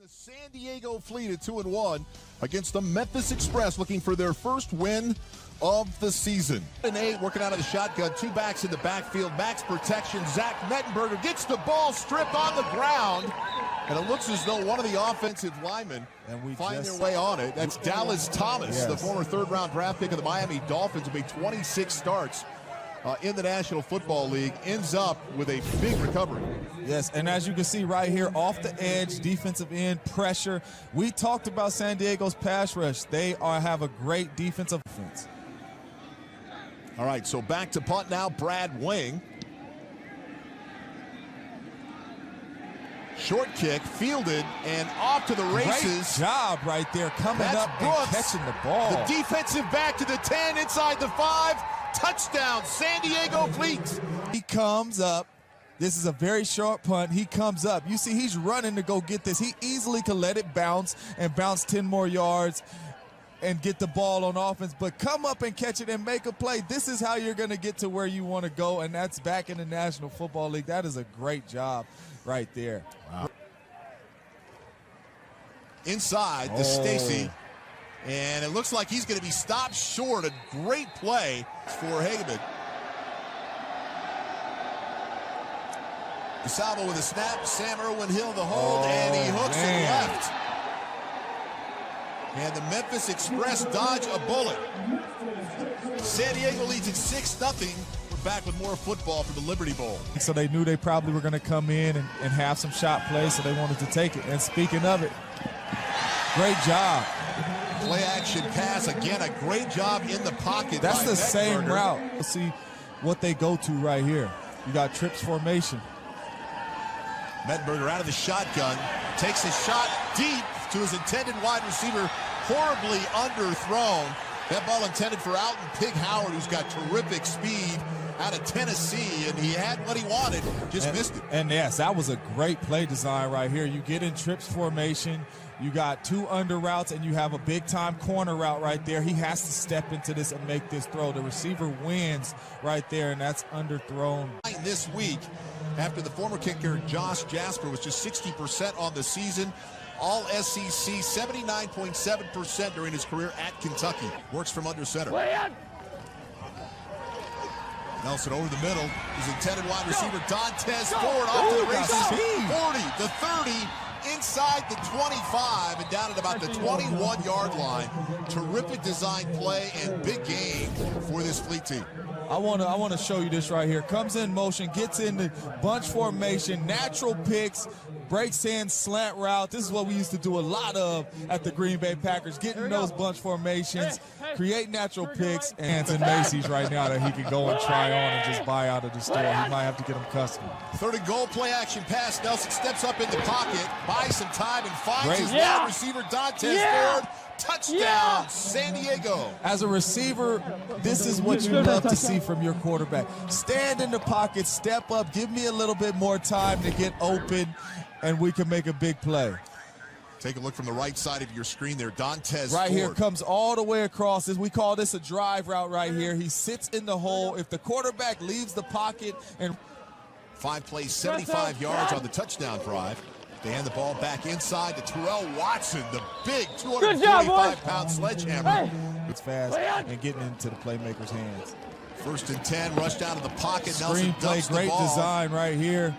The San Diego Fleet at 2-1 against the Memphis Express, looking for their first win of the season. 8 working out of the shotgun, 2 backs in the backfield, max protection. Zach Mettenberger gets the ball stripped on the ground, and it looks as though one of the offensive linemen find their way on it. That's Dallas Thomas, the former third-round draft pick of the Miami Dolphins, who made 26 starts in the National Football League, ends up with a big recovery. Yes, and as you can see right here, off the edge, defensive end, pressure. We talked about San Diego's pass rush. They have a great defensive offense. All right, so back to punt now, Brad Wing. Short kick, fielded, and off to the races. Great job right there, coming up Brooks, and catching the ball. The defensive back to the 10, inside the 5. Touchdown, San Diego Fleet. He comes up. This is a very short punt. He comes up. You see, he's running to go get this. He easily could let it bounce and bounce 10 more yards and get the ball on offense, but come up and catch it and make a play. This is how you're going to get to where you want to go, and that's back in the National Football League. That is a great job right there. Wow. Inside to Stacy, and it looks like he's going to be stopped short. A great play for Hageman. DeSalvo with a snap, Sam Irwin-Hill the hold, and he hooks it left. And the Memphis Express dodge a bullet. San Diego leads at 6-0. We're back with more football for the Liberty Bowl. So they knew they probably were going to come in and have some shot plays, so they wanted to take it. And speaking of it, great job. Play action pass, again, a great job in the pocket. That's the same route. Let's see what they go to right here. You got trips formation. Mettenberger out of the shotgun, takes a shot deep to his intended wide receiver, horribly underthrown. That ball intended for Alton Pig Howard, who's got terrific speed out of Tennessee, and he had what he wanted, just missed it. And yes, that was a great play design right here. You get in trips formation, you got 2 under routes, and you have a big-time corner route right there. He has to step into this and make this throw. The receiver wins right there, and that's underthrown. This week, after the former kicker Josh Jasper was just 60% on the season, all SEC, 79.7% during his career at Kentucky. Works from under center. Nelson over the middle. His intended wide receiver, Dantes Ford, off to the races. 40, the 30, inside the 25, and down at about the 21-yard line. Terrific design play and big game for this Fleet team. I want to show you this right here. Comes in motion, gets in the bunch formation, natural picks, breaks in slant route. This is what we used to do a lot of at the Green Bay Packers, getting those bunch formations, create natural picks. And it's in Macy's right now that he can go and try on and just buy out of the store. He might have to get them custom. 3rd and goal, play action pass. Nelson steps up in the pocket, buys some time, and finds his wide receiver, Dantes Ford. Touchdown, San Diego. As a receiver, this is what you love to see from your quarterback. Stand in the pocket, step up, give me a little bit more time to get open, and we can make a big play. Take a look from the right side of your screen there. Dantes right Ford. Here comes all the way across this. We call this a drive route right here. He sits in the hole. If the quarterback leaves the pocket and 5 plays, 75 yards on the touchdown drive. They hand the ball back inside to Terrell Watson, the big 245-pound sledgehammer. It's fast and getting into the playmaker's hands. 1st and 10, rushed out of the pocket. Nelson Screenplay, great design right here.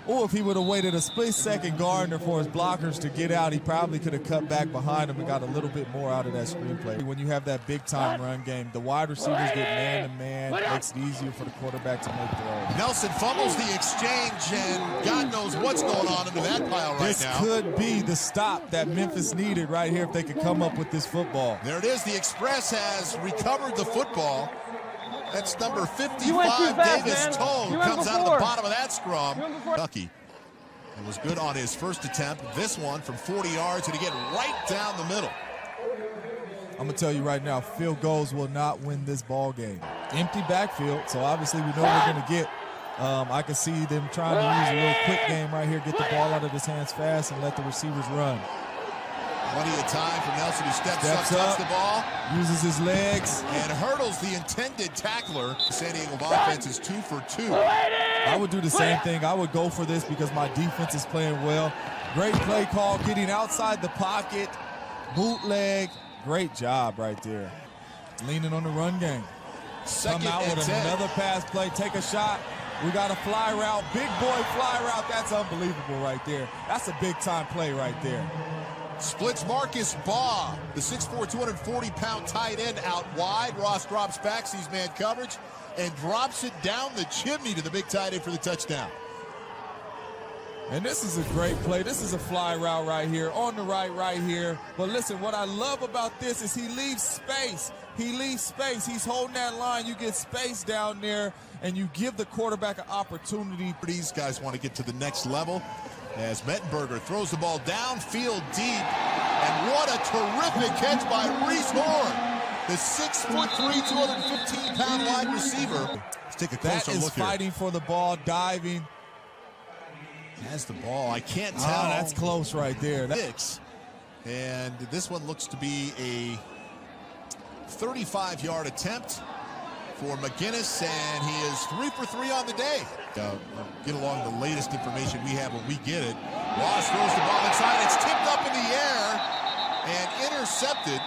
Oh, if he would have waited a split-second, Gardner, for his blockers to get out, he probably could have cut back behind him and got a little bit more out of that screenplay. When you have that big-time run game, the wide receivers get man-to-man. It makes it easier for the quarterback to make throws. Nelson fumbles the exchange, and God knows what's going on into that pile right now. This could be the stop that Memphis needed right here if they could come up with this football. There it is. The Express has recovered the football. That's number 55, Davis Toll, who comes out of the bottom of that scrum. Kentucky. It was good on his first attempt. This one from 40 yards, and again, right down the middle. I'm going to tell you right now, field goals will not win this ball game. Empty backfield, so obviously we know what we're going to get. I can see them trying to use a little quick game right here, get the ball out of his hands fast and let the receivers run. Plenty of time for Nelson, who steps up, touches the ball. Uses his legs. And hurdles the intended tackler. San Diego offense is 2 for 2. I would do the same thing. I would go for this because my defense is playing well. Great play call, getting outside the pocket, bootleg. Great job right there. Leaning on the run game. Second Come out and with 10. another pass play, take a shot. We got a fly route, big boy fly route. That's unbelievable right there. That's a big time play right there. Splits Marcus Baugh, the 6'4", 240-pound tight end, out wide. Ross drops back, sees man coverage, and drops it down the chimney to the big tight end for the touchdown. And this is a great play. This is a fly route right here, on the right here. But listen, what I love about this is he leaves space. He leaves space. He's holding that line. You get space down there, and you give the quarterback an opportunity. These guys want to get to the next level as Mettenberger throws the ball downfield deep. And what a terrific catch by Reese Horn, the 6'3", 215-pound wide receiver. Let's take a closer look here. That is fighting for the ball, diving. Has the ball. I can't tell. Oh, that's close right there. And this one looks to be a 35-yard attempt for McGinnis, and he is 3 for 3 on the day. Get along the latest information we have when we get it. Ross throws the ball inside. It's tipped up in the air and intercepted.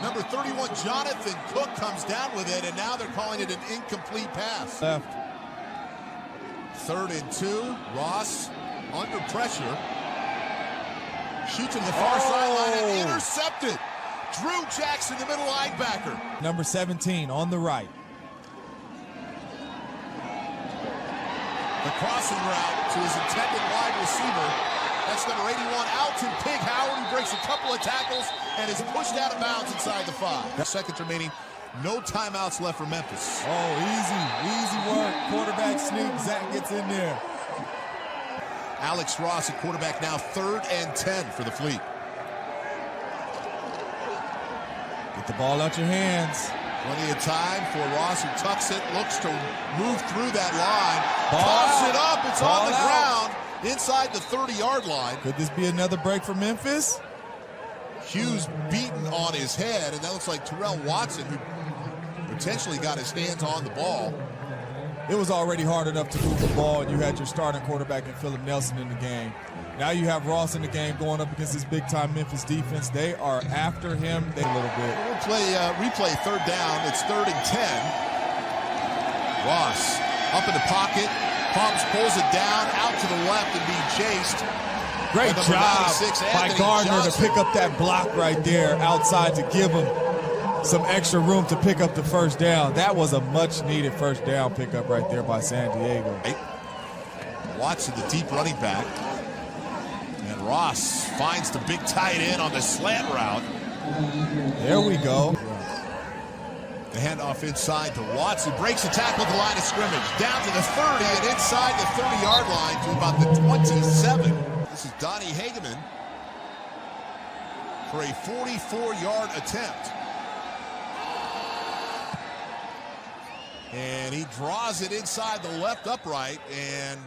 Number 31, Jonathan Cook, comes down with it, and now they're calling it an incomplete pass. Left. 3rd and 2. Ross under pressure. Shoots to the far sideline and intercepted. Drew Jackson, the middle linebacker. Number 17 on the right. The crossing route to his intended wide receiver. That's number 81, Alton Pig Howard, who breaks a couple of tackles and is pushed out of bounds inside the 5. Seconds remaining. No timeouts left for Memphis. Oh, easy work. Quarterback sneak. Zach gets in there. Alex Ross at quarterback now, 3rd and 10 for the Fleet. Get the ball out your hands. Plenty of time for Ross, who tucks it, looks to move through that line. Toss it up, it's on the ground inside the 30-yard line. Could this be another break for Memphis? Hughes beaten on his head, and that looks like Terrell Watson, who potentially got his hands on the ball. It was already hard enough to move the ball, and you had your starting quarterback in Philip Nelson in the game. Now you have Ross in the game going up against this big-time Memphis defense. They are after him a little bit. We'll replay 3rd down. It's 3rd and 10. Ross up in the pocket, pulls it down, out to the left and being chased. Great job by Gardner to pick up that block right there outside to give him some extra room to pick up the first down. That was a much-needed first down pickup right there by San Diego. Watson, the deep running back. And Ross finds the big tight end on the slant route. There we go. The handoff inside to Watson. Breaks the tackle at the line of scrimmage. Down to the 30 and inside the 30-yard line to about the 27. This is Donnie Hageman for a 44-yard attempt. And he draws it inside the left upright, and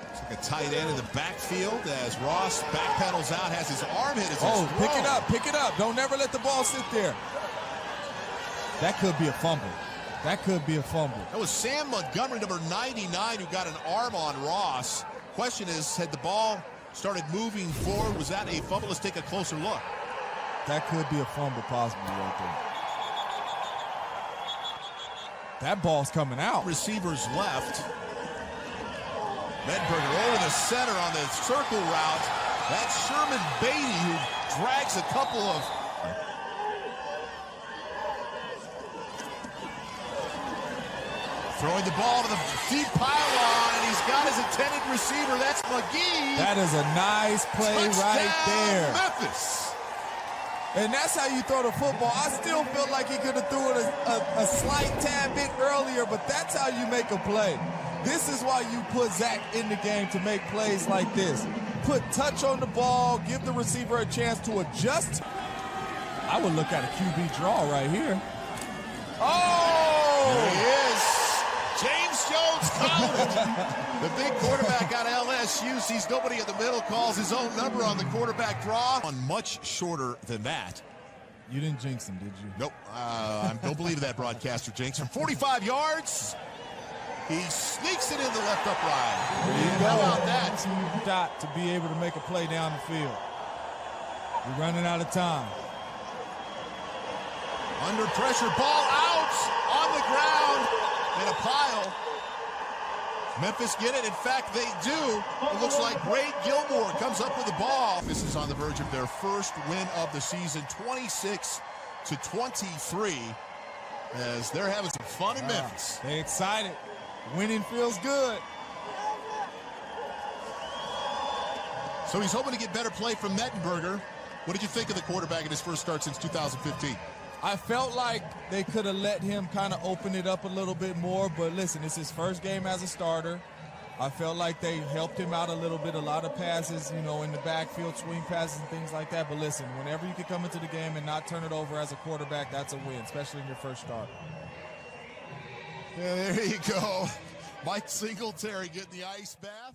it's like a tight end in the backfield as Ross backpedals out, has his arm hit his throw. Pick it up. Don't never let the ball sit there. That could be a fumble. That was Sam Montgomery, number 99, who got an arm on Ross. Question is, had the ball started moving forward, was that a fumble? Let's take a closer look. That could be a fumble possibly right there. That ball's coming out. Receivers left. Mettenberger over the center on the circle route. That's Sherman Beatty, who drags a couple of... Throwing the ball to the deep pylon, and he's got his intended receiver. That's McGee. That is a nice play right there. Memphis. And that's how you throw the football. I still feel like he could have threw it a slight tad bit earlier, but that's how you make a play. This is why you put Zach in the game, to make plays like this. Put touch on the ball, give the receiver a chance to adjust. I would look at a QB draw right here. Oh! There he is. James Jones College. The big quarterback out of LSU sees nobody in the middle, calls his own number on the quarterback draw. On much shorter than that. You didn't jinx him, did you? Nope. I don't believe that, broadcaster jinx. From 45 yards, He sneaks it in the left upright. There you How go. about that? Dot to be able to make a play down the field. We're running out of time. Under pressure, ball out on the ground in a pile. Memphis get it. In fact, they do. It looks like Ray Gilmore comes up with the ball. This is on the verge of their first win of the season, 26-23, as they're having some fun in Memphis. They're excited. Winning feels good. So he's hoping to get better play from Mettenberger. What did you think of the quarterback in his first start since 2015? I felt like they could have let him kind of open it up a little bit more, but listen, it's his first game as a starter. I felt like they helped him out a little bit, a lot of passes, you know, in the backfield, swing passes and things like that. But listen, whenever you can come into the game and not turn it over as a quarterback, that's a win, especially in your first start. Yeah, there you go. Mike Singletary getting the ice bath.